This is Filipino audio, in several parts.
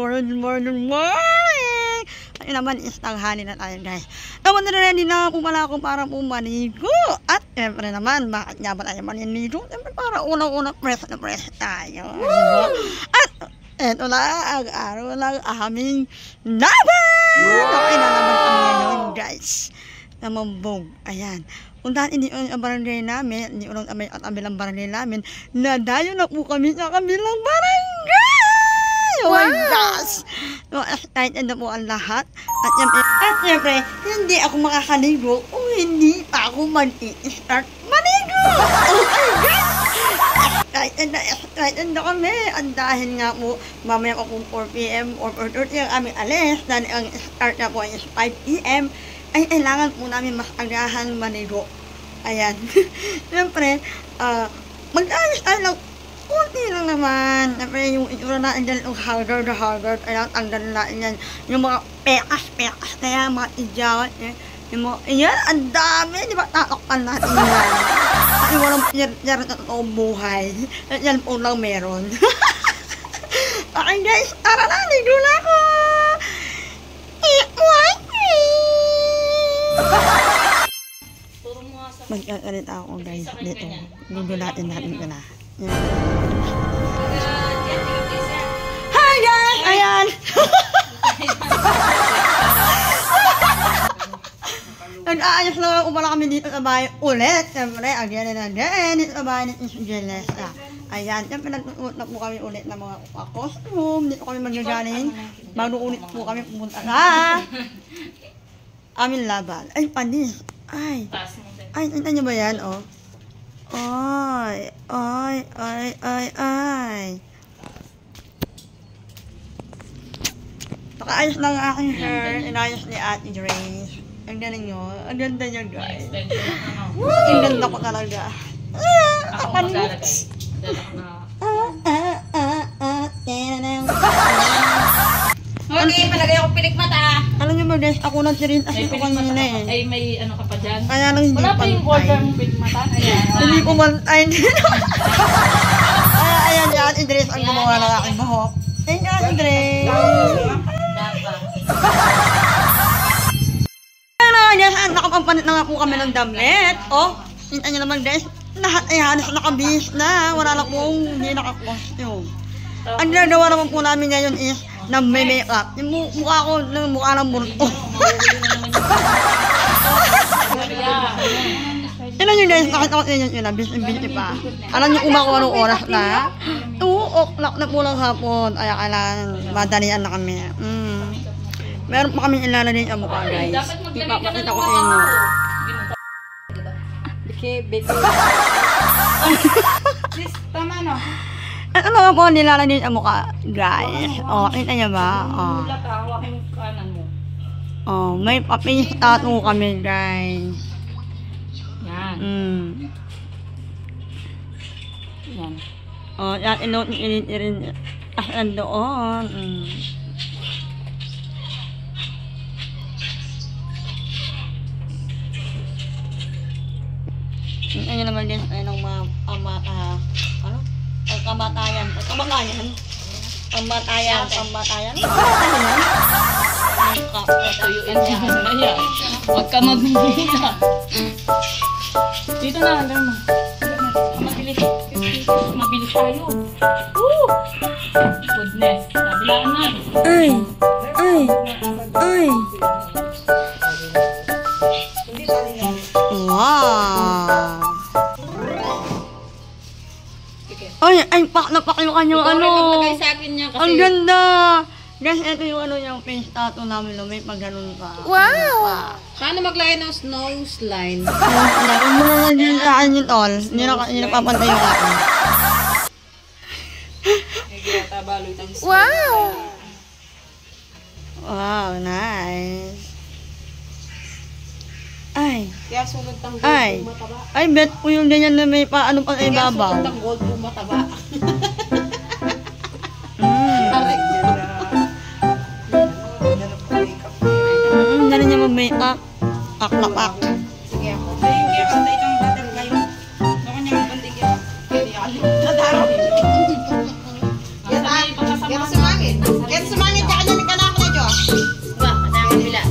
morning. Ay naman is tanghali na tayo guys. Naman na ready na po pala ako para po manigo. At syempre naman, bakit nga ba tayo maninigo? Syempre para unang-unang press na press tayo. At eto na ang araw ng aming laban! Okay na naman kami ngayon guys. Namambog. Ayan. Kung dahil hindi ang barangay namin, hindi ulang at kabilang barangay namin, nadayo na po kami sa kabilang barangay! Oh my gosh! So, excited na po ang lahat. At syempre, hindi ako makakaligo kung hindi pa ako mag-i-start maligo! Oh my gosh! Excited na kami. At dahil nga po, mamaya pa kung 4 PM or 4:30 ang aming alis, dahil ang start na po ay 5 PM, ay kailangan po namin mas agahan maligo. Ayan. Siyempre, mag-ayos tayo lang. Kunti lang naman. Siyempre, yung itsura natin dyan, yung haggard. Ayan, tanggalin natin yan. Yung mga pekas na yan, mga idyawat. Yung mga, yan, ang dami. Di ba, tatakpan natin yan. Kasi walang piyar na totoong buhay. Yan po lang meron. Okay guys, tara na, ligo na ako. Magkakalit ako guys dito. Gugulatin natin ko na. Hi guys! Ayan! Nag-aayos lang ako pala kami dito sa bahay ulit. Siyempre, again and again. Dito sa bahay ni Jelessa. Ayan, siyempre nagtutuot na po kami ulit ng mga costume. Dito kami magagaling. Bago ulit po kami pumunta na aming laban. Ay, panis. Ay, tingnan nyo ba yan, oh? Ay. Nakaayos lang ang aking hair. Inayos ni Ate Grace. Ang galing nyo. Ang ganda niya, guys. Ang ganda ko talaga. Ako maglalagay. Okay, palagay ako pilik mata. Alam nyo ba guys, ako na sirin kasi ko kanina eh. Ay, may ano ka pa dyan? Kaya lang hindi wala pa yung order mong pilik mata. Ayan. Hindi ko mantay. Ayan yan, Idris ang gumawa ng aking buhok. Thank you, Idris. Ayan na guys, nakapampanit na nga po kami ng damit. Oh, hinta nyo naman guys, lahat ay halos nakabihis na. Wala lang pong hindi nakakostume. Ang ginagawa naman po namin ngayon is na may makeup. Yung mukha ko, mukha ng multo. Ilan nyo guys, nakita ko yun yun, busy pa. Alam nyo umako anong oras na? 2 o'clock na po lang hapon. Ay, kailangan madalian na kami. Meron pa kami ilalagay ang mukha guys. Ipapakita ko sa inyo. Baby. Sis, tama no? Ito naman po nilalagay ang mukha guys. O, kita nyo ba? O, may pa-face tattoo kami guys. Yan. Yan. O, yan, inotin asan doon. Kita nyo naman din ay ng mga ano? Kamatayan. Patuyuin niya. Ayan. Huwag ka magbibina. Dito na, alam mo. Mabilis tayo. Woo! Goodness. Sabilaan na. Ay. Wow. Ay, pak yung kanyang ano. Maglagay sa akin niya kasi. Ang ganda. Guys, ito yung ano yung face tattoo namin. May pag ganun pa. Wow! Paano maglagay ng nose line? Hindi mo na nandun sa akin yun all. Hindi na papantay yung akin. Wow! Wow, nice. Ay. Kaya sunod ng gold Ay. kung mataba. Ay, bet po yung ganyan na may paano pa Kaya ibabaw. sunod ng gold kung mataba. Dali niya mag-makeup. Pak. Sige ako. Hindi ako tayo ng butterfly. Baka niya magbandig yan. Nadaro. Kaya sa akin. Kaya sumangit ka na ka na ako na, Jo. Ba, katayang kabila.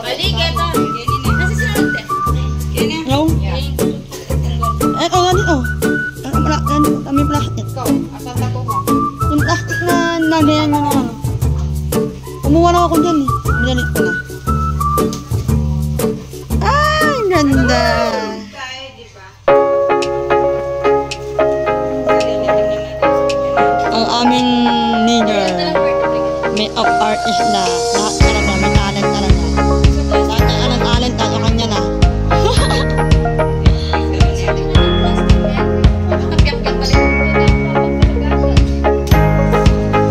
Balikat to. Nasa sila ate? No? Eto nga dito. May plastic. Ikaw, asan na ko mo? Yung plastic na nagayan nyo na ano. Kumuha na ako dyan eh. Binalit ko na. Ay, ganda. Ang aming leader, make-up artist na. Lahat talaga, may talent talaga. Lahat ng anong talent, tayo kanya na.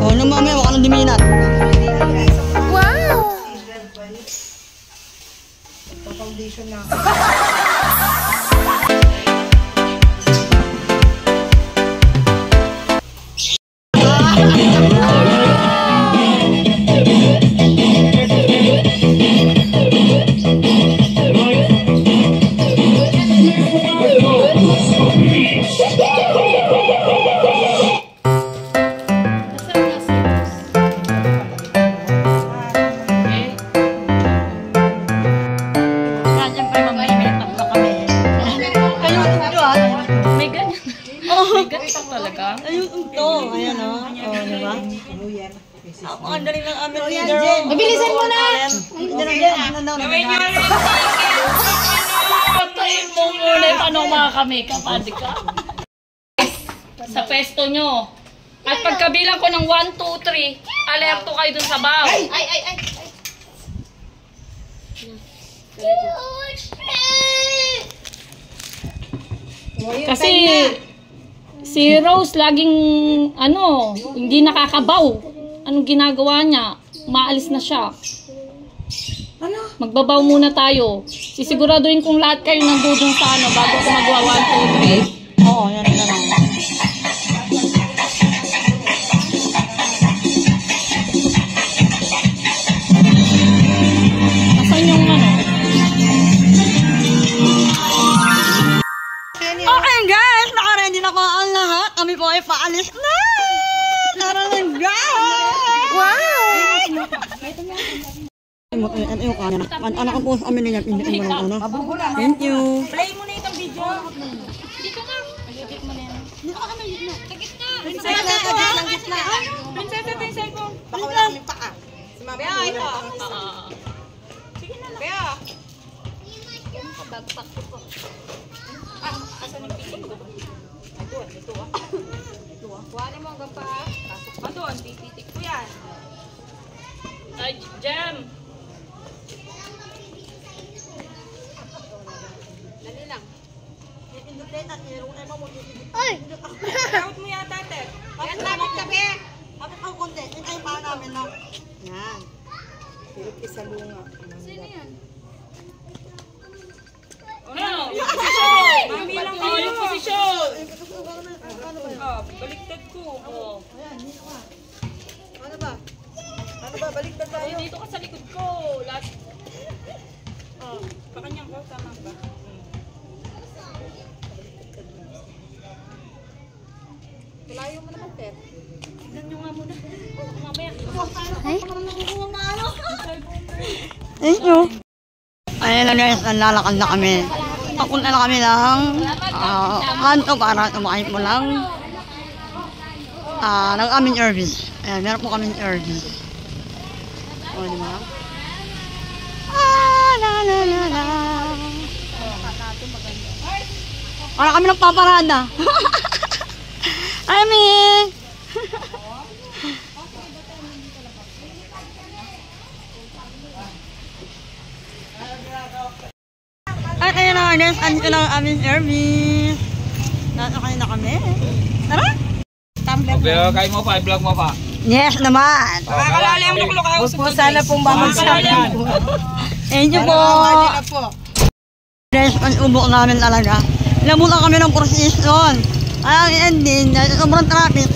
O, nung mamaya, waka nang diminat. Foundation na. Yan, siyempre, mamaya-makeup na kami. Ayun, ito ah. May ganyan. Oh, May ganyan talaga. ayun, ito. Ayan o. O, diba? Ang galing ng aming leader. Mabilisan mo na! Gawin nyo rin. Patayin mo muna yung paano makaka-makeup, adi ka. Sa pesto nyo. At pagkabilang ko ng 1, 2, 3, alerto kayo dun sa baw. Ay! Kasi si Rose laging hindi nakakabaw. Anong ginagawa niya? Maalis na siya. Magbabaw muna tayo. Sisiguraduhin kong lahat kayo nandun sa bago ko magawa 1, 2, 3. Oo, yan na lang. Asan yung Okay guys, naka-ready na po ang lahat. Kami po ay paalis na. Tara na guys! Wow! Ano yung kanya na? Anak ko po sa amin niya, hindi ko lang ano. Thank you. Play mo na itong video. Dito ka. Edit mo na yan. Dito ka kami, gitna. Prinsesa, agad lang gitna. Prinsesa, ito yung cellphone. Baka wala kami paa. Si Mama, ito. Sige na lang. Bea. Asan yung piling ko? Ito ah. Wala mo hanggang paa. Pasok pa doon. Tititik ko yan. Ay, Jam. Dali lang. Ay! Out mo yata, Ted. Yan, lapit ka, Bea. Bakit ang konti? Yung kayo pa namin na. Yan. Pilip isa lunga. Sino yan? Ano? Yung posisyon! Mami lang Oh, yung posisyon. Oh, baliktad ko. Oh. Ano ba? Ano ba? Baliktad tayo. Dito ka sa likod ko. Lahat. Oh, pakanyang ko. Tama ba? Kalayo mo naman, Ted. Tignan nyo nga muna. Mamaya. Thank you. Ayan na guys, nanlalakad na kami. Papunta na kami ng kanto para tumakay mo lang ng aming Irving. Ayan, meron po kaming Irving. O, di ba? La la la la. Para kami ng paparada. Ami! Ay, kaya na guys, andito na ang aming Irving. Nasakay na kami. Tara! Okay, kayo mo pa, i-vlog mo pa. Yes naman! Nakakalala yung luklok ako. Huwag po sana pong babagsak yan. Thank you po! Nila po. Guys, ang ubok namin talaga. Lamutan kami ng prosesyon. Ay, ang ending, dahil sa sobrang traffic,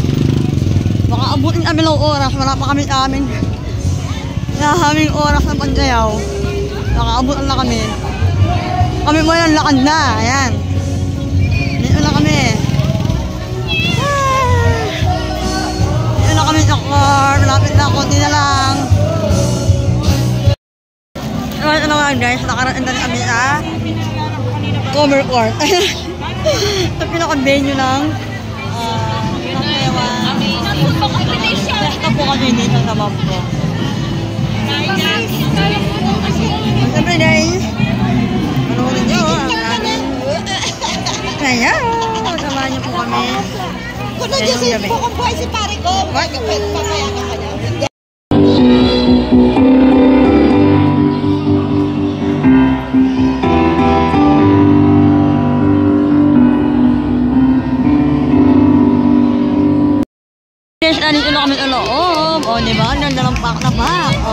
baka abutin kami ng oras. Wala pa kami sa aming oras ng pagdayaw. Baka abutan na kami. Kami mo yung lakad na. Ayan. Dito na kami. Dito na kami sa Car. Malapit na, konti na lang. Ano nga guys, nakarating na kami sa Comer Court. Sa pinaka-venue ng Basta po kami dito sa Mampo. Siyempre guys, manunin nyo ang aming kaya, samahan nyo po kami. Kung nandiyan po kung buhay si pare ko, papayagan ka niya. Guys, nandito na kami sa loob. O, di ba? Nandalang pack na pack. O,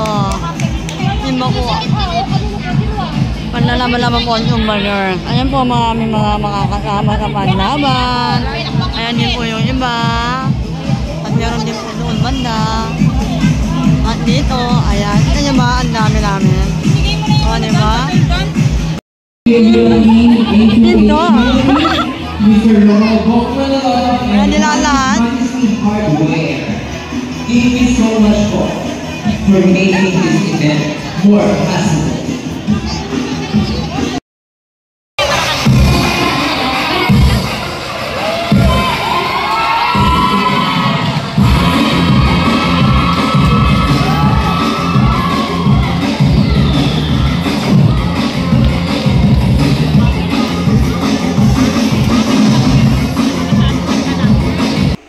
yun ba po? Panlalaman-laman po yung burger. Ayan po mga makakasama sa panlaban. Ayan din po yung iba. At meron din po doon banda. At dito, ayan. Kanya ba? Ang dami namin. O, di ba? Dito. Ayan nila lahat. Thank you so much for making this event more possible.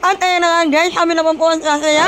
At ayun na nga guys, kami naman po ang sasaya.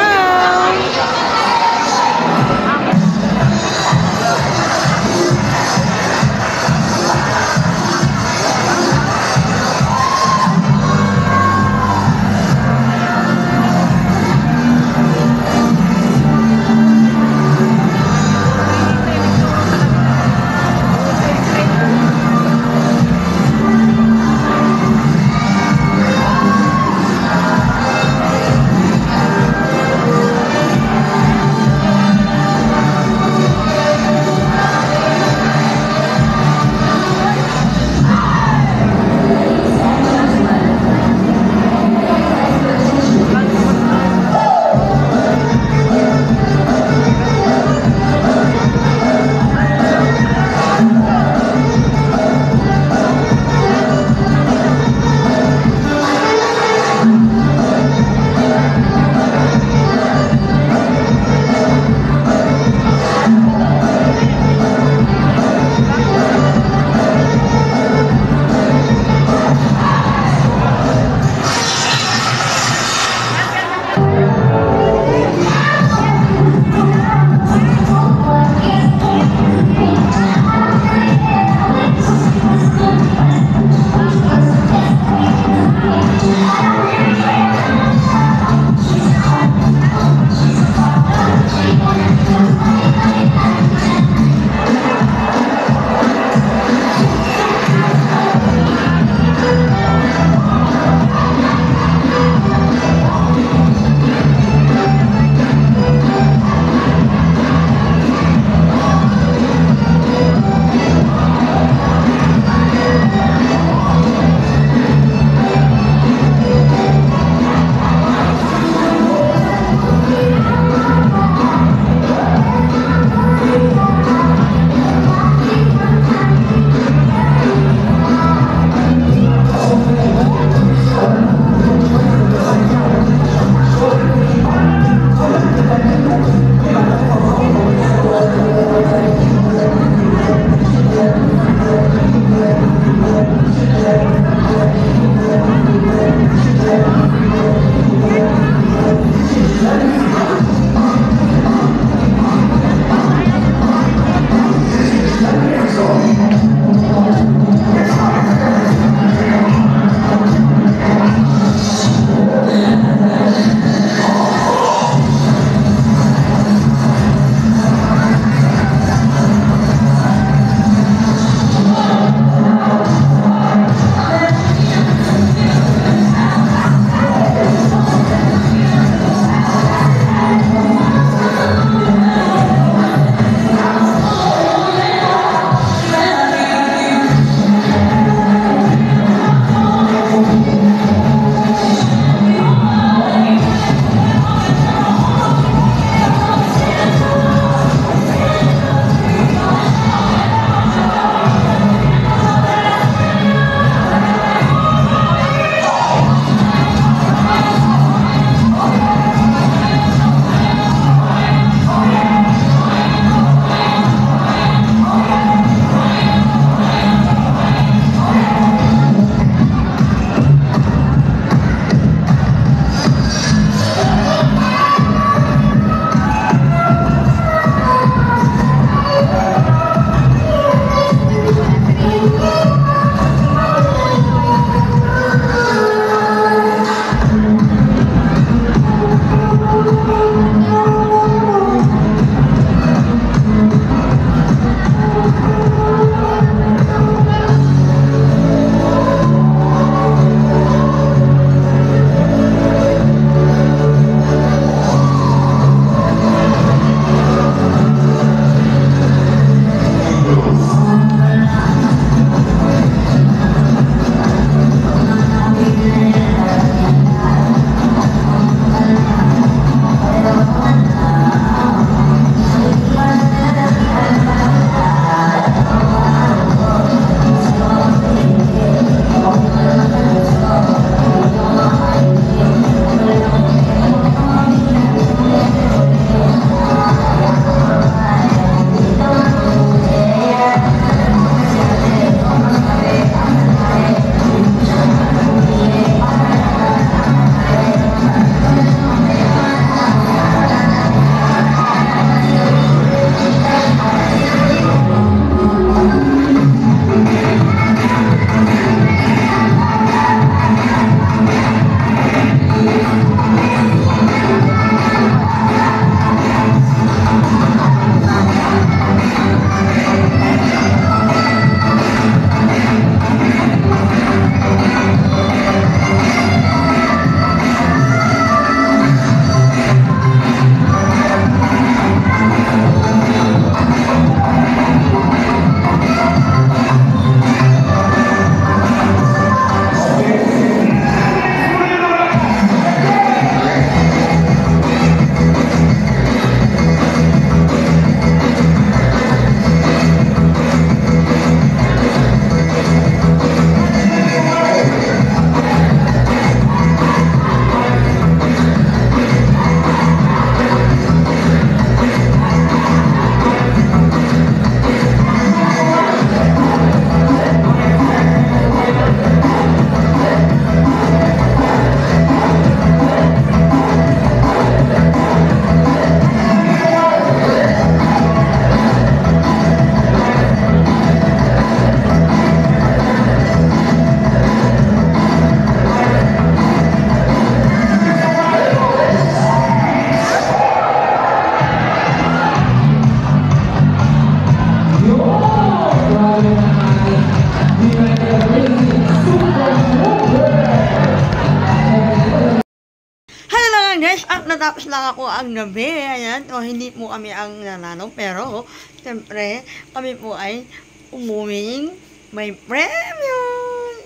Natapos lang ako ang gabi, ayan. O, hindi po kami ang nanalo, pero, siyempre, kami po ay umuwing may premyo.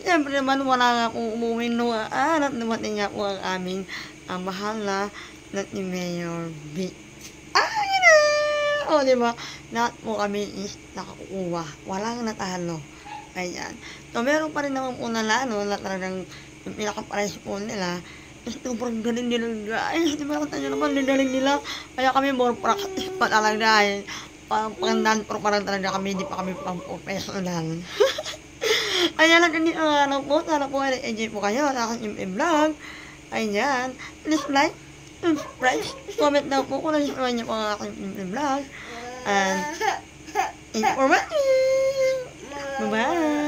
Siyempre naman, wala nga akong umuwing nuwaan at dumating nga po ang aming mahal na ni Mayor B. Ayun na! O, diba? Lahat po kami is nakakuha. Walang natalo. Ayan. So, meron pa rin naman po nanalo na talagang yung pinaka-price po nila. Sobrang galing nila, guys. Di ba, kata nyo naman, nilaling nila. Kaya kami more practice pa talaga. Pang-dan, pero parang talaga kami, hindi pa kami pang-professional. Ayan, hanggang dito nga lang po. Sana po ay enjoy po kayo sa aking vlog. Ayan. Please like, subscribe, comment daw po kung nagustuhan niyo po ang aking vlog. And, thank you for watching. Bye-bye.